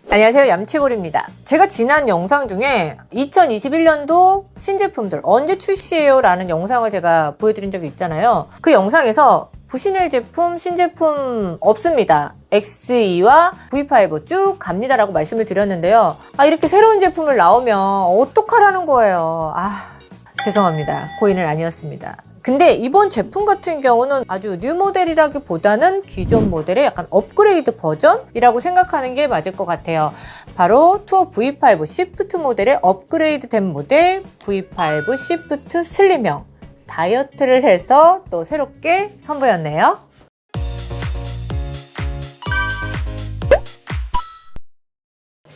안녕하세요, 얌치볼입니다. 제가 지난 영상 중에 2021년도 신제품들 언제 출시해요? 라는 영상을 제가 보여드린 적이 있잖아요. 그 영상에서 부시넬 제품, 신제품 없습니다. X2와 V5 쭉 갑니다 라고 말씀을 드렸는데요. 이렇게 새로운 제품을 나오면 어떡하라는 거예요. 죄송합니다. 고인은 아니었습니다. 근데 이번 제품 같은 경우는 아주 뉴 모델이라기보다는 기존 모델의 약간 업그레이드 버전이라고 생각하는 게 맞을 것 같아요. 바로 투어 V5 시프트 모델의 업그레이드 된 모델 V5 시프트 슬림형 다이어트를 해서 또 새롭게 선보였네요.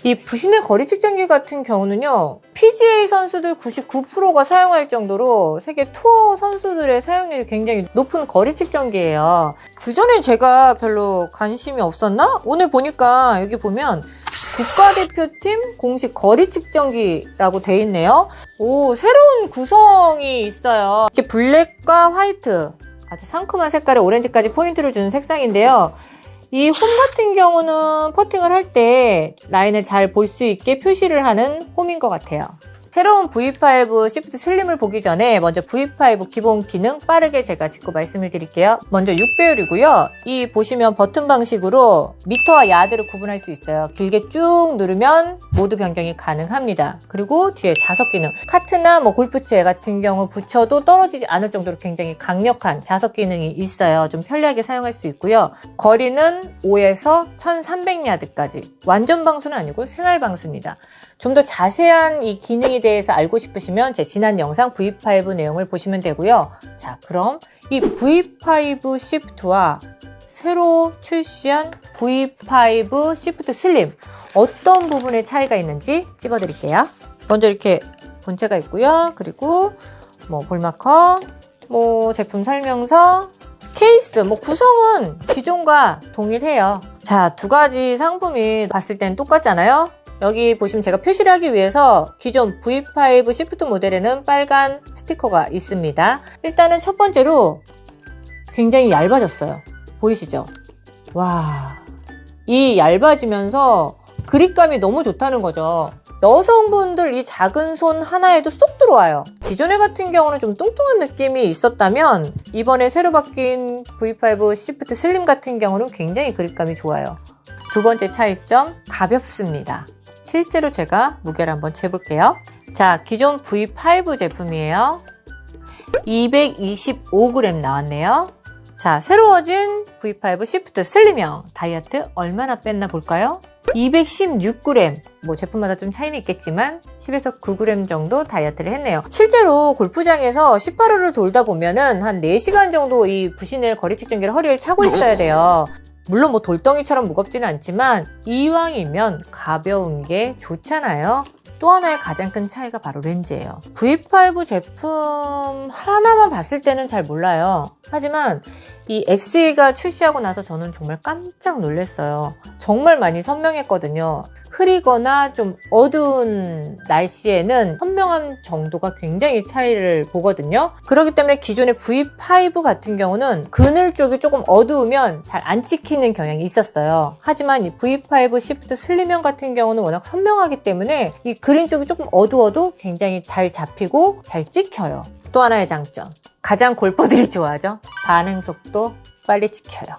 이 부시넬 거리 측정기 같은 경우는요, PGA 선수들 99%가 사용할 정도로 세계 투어 선수들의 사용률이 굉장히 높은 거리 측정기예요. 그전엔 제가 별로 관심이 없었나? 오늘 보니까 여기 보면 국가대표팀 공식 거리 측정기라고 돼 있네요. 새로운 구성이 있어요. 이렇게 블랙과 화이트, 아주 상큼한 색깔의 오렌지까지 포인트를 주는 색상인데요. 이 홈 같은 경우는 퍼팅을 할 때 라인을 잘 볼 수 있게 표시를 하는 홈인 것 같아요. 새로운 V5 시프트 슬림을 보기 전에 먼저 V5 기본 기능 빠르게 제가 짚고 말씀을 드릴게요. 먼저 6배율이고요. 이 보시면 버튼 방식으로 미터와 야드를 구분할 수 있어요. 길게 쭉 누르면 모드 변경이 가능합니다. 그리고 뒤에 자석 기능, 카트나 골프채 같은 경우 붙여도 떨어지지 않을 정도로 굉장히 강력한 자석 기능이 있어요. 좀 편리하게 사용할 수 있고요. 거리는 5에서 1300야드까지. 완전 방수는 아니고 생활 방수입니다. 좀 더 자세한 이 기능에 대해서 알고 싶으시면 제 지난 영상 V5 내용을 보시면 되고요. 자, 그럼 이 V5 시프트와 새로 출시한 V5 시프트 슬림 어떤 부분에 차이가 있는지 찝어드릴게요. 먼저 이렇게 본체가 있고요. 그리고 볼마커, 제품 설명서, 케이스, 구성은 기존과 동일해요. 자, 두 가지 상품이 봤을 땐 똑같잖아요. 여기 보시면 제가 표시를 하기 위해서 기존 V5 시프트 모델에는 빨간 스티커가 있습니다. 일단은 첫 번째로 굉장히 얇아졌어요. 보이시죠? 와, 이 얇아지면서 그립감이 너무 좋다는 거죠. 여성분들 이 작은 손 하나에도 쏙 들어와요. 기존에 같은 경우는 좀 뚱뚱한 느낌이 있었다면 이번에 새로 바뀐 V5 시프트 슬림 같은 경우는 굉장히 그립감이 좋아요. 두 번째 차이점, 가볍습니다. 실제로 제가 무게를 한번 재볼게요. 자, 기존 V5 제품이에요. 225g 나왔네요. 자, 새로워진 V5 시프트 슬림형 다이어트 얼마나 뺐나 볼까요? 216g, 제품마다 좀 차이는 있겠지만 10에서 9g 정도 다이어트를 했네요. 실제로 골프장에서 18홀을 돌다 보면은 한 4시간 정도 이 부시넬 거리 측정기를 허리를 차고 있어야 돼요. 물론 돌덩이처럼 무겁지는 않지만 이왕이면 가벼운 게 좋잖아요. 또 하나의 가장 큰 차이가 바로 렌즈예요. V5 제품 하나만 봤을 때는 잘 몰라요. 하지만 이 X2가 출시하고 나서 저는 정말 깜짝 놀랐어요. 정말 많이 선명했거든요. 흐리거나 좀 어두운 날씨에는 선명함 정도가 굉장히 차이를 보거든요. 그렇기 때문에 기존의 V5 같은 경우는 그늘 쪽이 조금 어두우면 잘 안 찍히는 경향이 있었어요. 하지만 이 V5 시프트 슬림형 같은 경우는 워낙 선명하기 때문에 이 그린 쪽이 조금 어두워도 굉장히 잘 잡히고 잘 찍혀요. 또 하나의 장점, 가장 골퍼들이 좋아하죠. 반응 속도 빨리 찍혀요.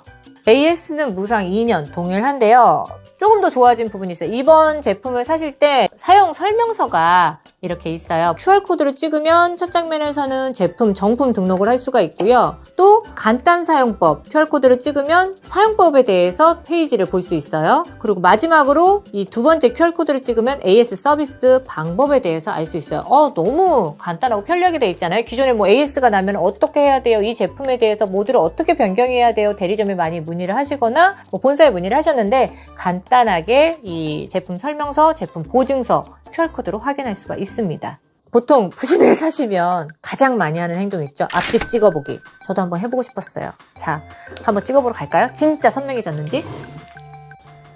AS는 무상 2년 동일한데요. 조금 더 좋아진 부분이 있어요. 이번 제품을 사실 때 사용 설명서가 이렇게 있어요. QR코드를 찍으면 첫 장면에서는 제품 정품 등록을 할 수가 있고요. 또 간단 사용법, QR코드를 찍으면 사용법에 대해서 페이지를 볼 수 있어요. 그리고 마지막으로 이 두 번째 QR코드를 찍으면 AS 서비스 방법에 대해서 알 수 있어요. 너무 간단하고 편리하게 돼 있잖아요. 기존에 AS가 나면 어떻게 해야 돼요? 이 제품에 대해서 모드를 어떻게 변경해야 돼요? 대리점에 많이 문의를 하시거나 본사에 문의를 하셨는데 간단하게 이 제품 설명서, 제품 보증서 QR코드로 확인할 수가 있습니다. 보통 부시넬 사시면 가장 많이 하는 행동 있죠? 앞집 찍어보기. 저도 한번 해보고 싶었어요. 자, 한번 찍어보러 갈까요? 진짜 선명해졌는지?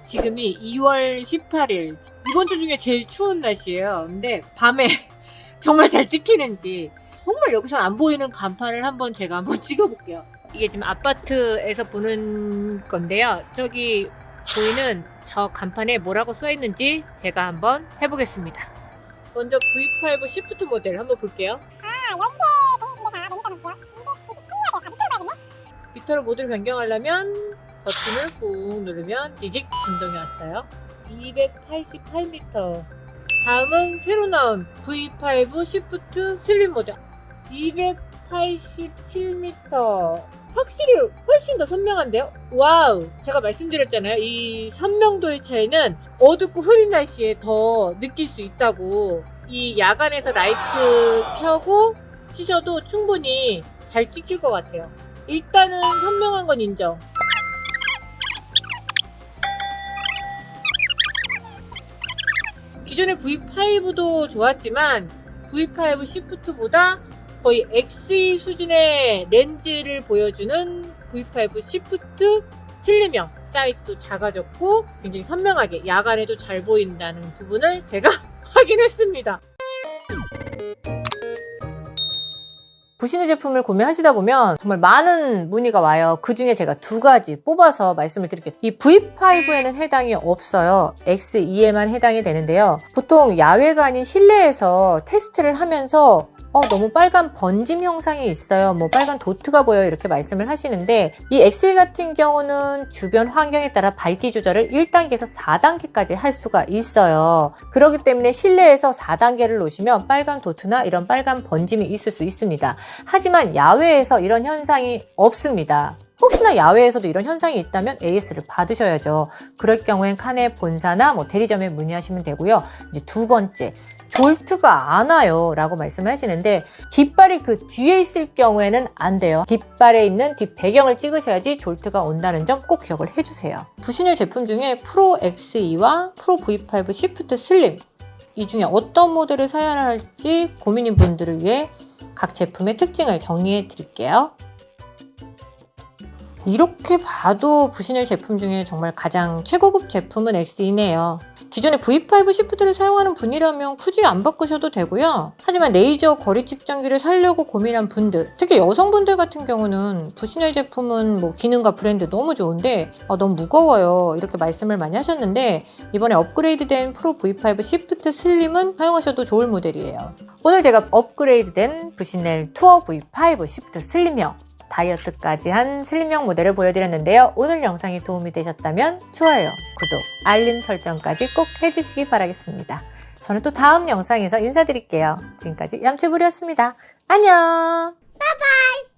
지금이 2월 18일. 이번 주 중에 제일 추운 날씨예요. 근데 밤에 정말 잘 찍히는지 정말 여기서 안 보이는 간판을 제가 한번 찍어볼게요. 이게 지금 아파트에서 보는 건데요. 저기 보이는 저 간판에 뭐라고 써있는지 제가 한번 해보겠습니다. 먼저 V5 시프트 모델 한번 볼게요. 연체 동행 중개사 매니저 볼게요. 293야드. 미터로 봐야겠네. 미터로 모드를 변경하려면 버튼을 꾹 누르면 지직 진동이 왔어요. 288m. 다음은 새로 나온 V5 시프트 슬림 모드. 287m. 확실히 훨씬 더 선명한데요? 와우! 제가 말씀드렸잖아요. 이 선명도의 차이는 어둡고 흐린 날씨에 더 느낄 수 있다고. 이 야간에서 라이트 켜고 치셔도 충분히 잘 찍힐 것 같아요. 일단은 선명한 건 인정. 기존의 V5도 좋았지만 V5 시프트보다 거의 XE 수준의 렌즈를 보여주는 V5 시프트 슬림형. 사이즈도 작아졌고 굉장히 선명하게 야간에도 잘 보인다는 부분을 제가 확인했습니다. 부시네 제품을 구매하시다 보면 정말 많은 문의가 와요. 그 중에 제가 두 가지 뽑아서 말씀을 드릴게요. 이 V5에는 해당이 없어요. XE에만 해당이 되는데요. 보통 야외가 아닌 실내에서 테스트를 하면서 너무 빨간 번짐 형상이 있어요. 뭐 빨간 도트가 보여요. 이렇게 말씀을 하시는데 이 XE 같은 경우는 주변 환경에 따라 밝기 조절을 1단계에서 4단계까지 할 수가 있어요. 그렇기 때문에 실내에서 4단계를 놓으시면 빨간 도트나 이런 빨간 번짐이 있을 수 있습니다. 하지만 야외에서 이런 현상이 없습니다. 혹시나 야외에서도 이런 현상이 있다면 AS를 받으셔야죠. 그럴 경우엔 칸의 본사나 대리점에 문의하시면 되고요. 이제 두 번째, 졸트가 안 와요 라고 말씀을 하시는데 깃발이 그 뒤에 있을 경우에는 안 돼요. 깃발에 있는 뒷 배경을 찍으셔야지 졸트가 온다는 점 꼭 기억을 해주세요. 부시네 제품 중에 프로 XE와 프로 V5 시프트 슬림, 이 중에 어떤 모델을 사야 할지 고민인 분들을 위해 각 제품의 특징을 정리해 드릴게요. 이렇게 봐도 부시네 제품 중에 정말 가장 최고급 제품은 XE네요. 기존에 V5 시프트를 사용하는 분이라면 굳이 안 바꾸셔도 되고요. 하지만 레이저 거리 측정기를 사려고 고민한 분들, 특히 여성분들 같은 경우는 부시네 제품은 기능과 브랜드 너무 좋은데 너무 무거워요 이렇게 말씀을 많이 하셨는데 이번에 업그레이드된 프로 V5 시프트 슬림은 사용하셔도 좋을 모델이에요. 오늘 제가 업그레이드된 부시네 투어 V5 시프트 슬림형 다이어트까지 한 슬림형 모델을 보여드렸는데요. 오늘 영상이 도움이 되셨다면 좋아요, 구독, 알림 설정까지 꼭 해주시기 바라겠습니다. 저는 또 다음 영상에서 인사드릴게요. 지금까지 얌체부리였습니다. 안녕! 바이바이!